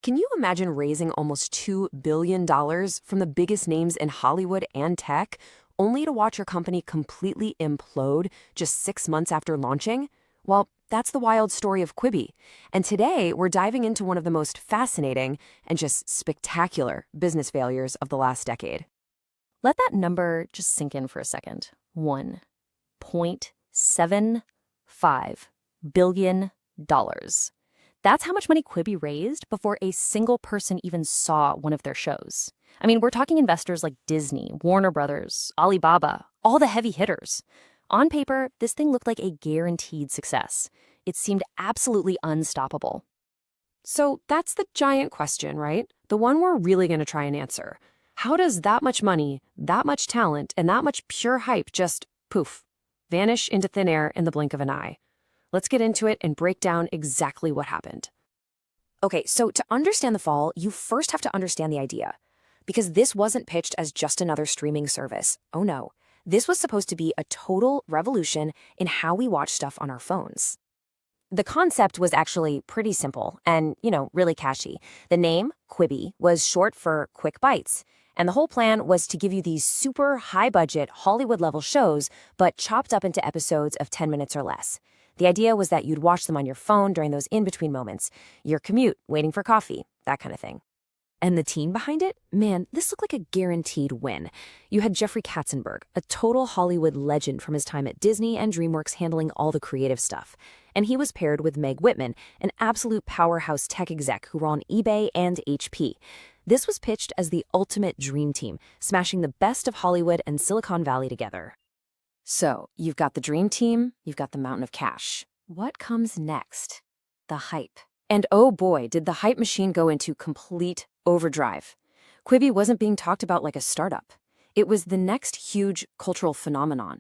Can you imagine raising almost $2 billion from the biggest names in Hollywood and tech, only to watch your company completely implode just 6 months after launching? Well, that's the wild story of Quibi. And today, we're diving into one of the most fascinating and just spectacular business failures of the last decade. Let that number just sink in for a second. $1.75 billion. That's how much money Quibi raised before a single person even saw one of their shows. I mean, we're talking investors like Disney, Warner Brothers, Alibaba, all the heavy hitters. On paper, this thing looked like a guaranteed success. It seemed absolutely unstoppable. So that's the giant question, right? The one we're really going to try and answer. How does that much money, that much talent, and that much pure hype just, poof, vanish into thin air in the blink of an eye? Let's get into it and break down exactly what happened. Okay, so to understand the fall, you first have to understand the idea. Because this wasn't pitched as just another streaming service. Oh no. This was supposed to be a total revolution in how we watch stuff on our phones. The concept was actually pretty simple and, really catchy. The name, Quibi, was short for Quick Bites. And the whole plan was to give you these super high-budget, Hollywood-level shows, but chopped up into episodes of 10 minutes or less. The idea was that you'd watch them on your phone during those in-between moments, your commute, waiting for coffee, that kind of thing. And the team behind it? Man, this looked like a guaranteed win. You had Jeffrey Katzenberg, a total Hollywood legend from his time at Disney and DreamWorks handling all the creative stuff. And he was paired with Meg Whitman, an absolute powerhouse tech exec who ran eBay and HP. This was pitched as the ultimate dream team, smashing the best of Hollywood and Silicon Valley together. So, you've got the dream team, you've got the mountain of cash. What comes next? The hype. And oh boy, did the hype machine go into complete overdrive. Quibi wasn't being talked about like a startup. It was the next huge cultural phenomenon.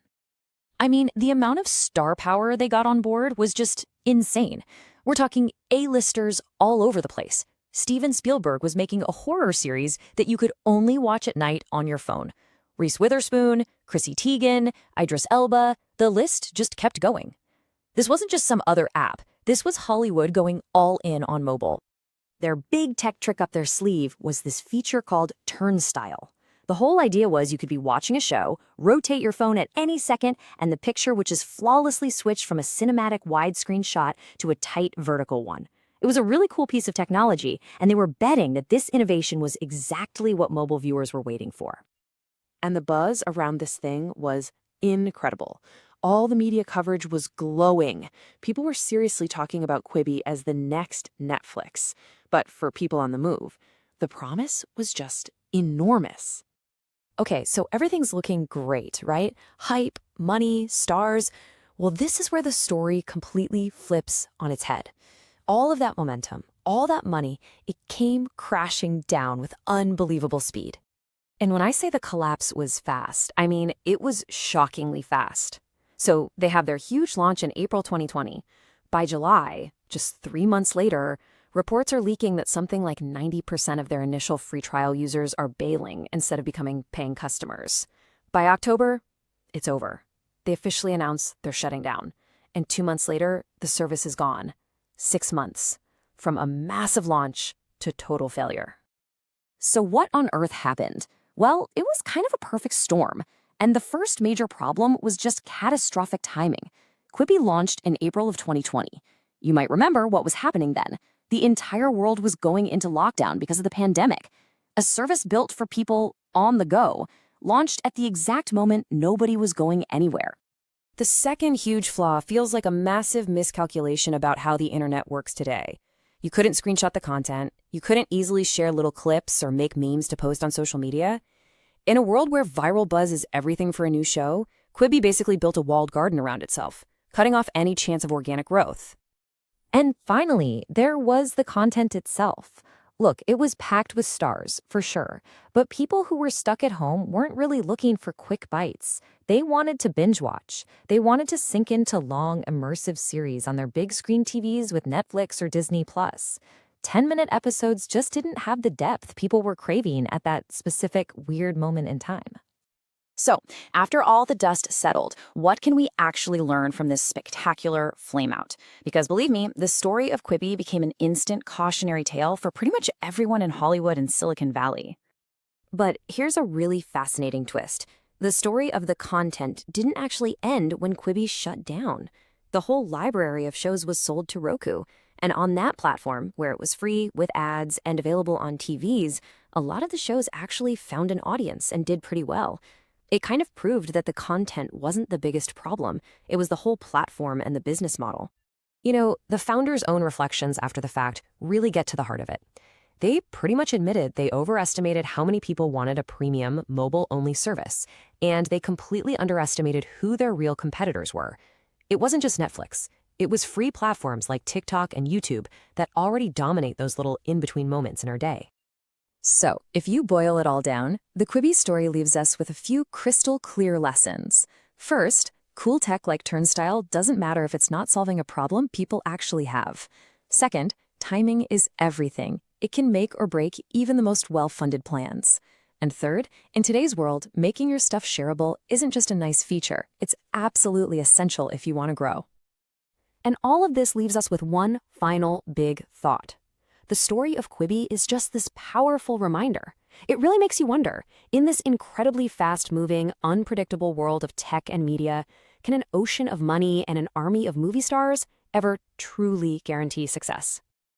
I mean, the amount of star power they got on board was just insane. We're talking A-listers all over the place. Steven Spielberg was making a horror series that you could only watch at night on your phone. Reese Witherspoon, Chrissy Teigen, Idris Elba, the list just kept going. This wasn't just some other app. This was Hollywood going all in on mobile. Their big tech trick up their sleeve was this feature called Turnstile. The whole idea was you could be watching a show, rotate your phone at any second, and the picture would just flawlessly switch from a cinematic widescreen shot to a tight vertical one. It was a really cool piece of technology, and they were betting that this innovation was exactly what mobile viewers were waiting for. And the buzz around this thing was incredible. All the media coverage was glowing. People were seriously talking about Quibi as the next Netflix. But for people on the move, the promise was just enormous. Okay, so everything's looking great, right? Hype, money, stars. Well, this is where the story completely flips on its head. All of that momentum, all that money, it came crashing down with unbelievable speed. And when I say the collapse was fast, I mean it was shockingly fast. So they have their huge launch in April 2020. By July, just 3 months later, reports are leaking that something like 90% of their initial free trial users are bailing instead of becoming paying customers. By October, it's over. They officially announce they're shutting down. And 2 months later, the service is gone. 6 months. From a massive launch to total failure. So what on earth happened? Well, it was kind of a perfect storm. And the first major problem was just catastrophic timing. Quibi launched in April of 2020. You might remember what was happening then. The entire world was going into lockdown because of the pandemic. A service built for people on the go, launched at the exact moment nobody was going anywhere. The second huge flaw feels like a massive miscalculation about how the internet works today. You couldn't screenshot the content. You couldn't easily share little clips or make memes to post on social media. In a world where viral buzz is everything for a new show, Quibi basically built a walled garden around itself, cutting off any chance of organic growth. And finally, there was the content itself. Look, it was packed with stars, for sure, but people who were stuck at home weren't really looking for quick bites. They wanted to binge watch. They wanted to sink into long, immersive series on their big screen TVs with Netflix or Disney+. 10-minute episodes just didn't have the depth people were craving at that specific weird moment in time. So, after all the dust settled, what can we actually learn from this spectacular flameout? Because believe me, the story of Quibi became an instant cautionary tale for pretty much everyone in Hollywood and Silicon Valley. But here's a really fascinating twist. The story of the content didn't actually end when Quibi shut down. The whole library of shows was sold to Roku, and on that platform, where it was free, with ads, and available on TVs, a lot of the shows actually found an audience and did pretty well. It kind of proved that the content wasn't the biggest problem. It was the whole platform and the business model. You know, the founders' own reflections after the fact really get to the heart of it. They pretty much admitted they overestimated how many people wanted a premium, mobile-only service, and they completely underestimated who their real competitors were. It wasn't just Netflix. It was free platforms like TikTok and YouTube that already dominate those little in-between moments in our day. So, if you boil it all down, the Quibi story leaves us with a few crystal clear lessons. First, cool tech like Turnstile doesn't matter if it's not solving a problem people actually have. Second, timing is everything. It can make or break even the most well-funded plans. And third, in today's world, making your stuff shareable isn't just a nice feature. It's absolutely essential if you want to grow. And all of this leaves us with one final big thought. The story of Quibi is just this powerful reminder. It really makes you wonder, in this incredibly fast-moving, unpredictable world of tech and media, can an ocean of money and an army of movie stars ever truly guarantee success?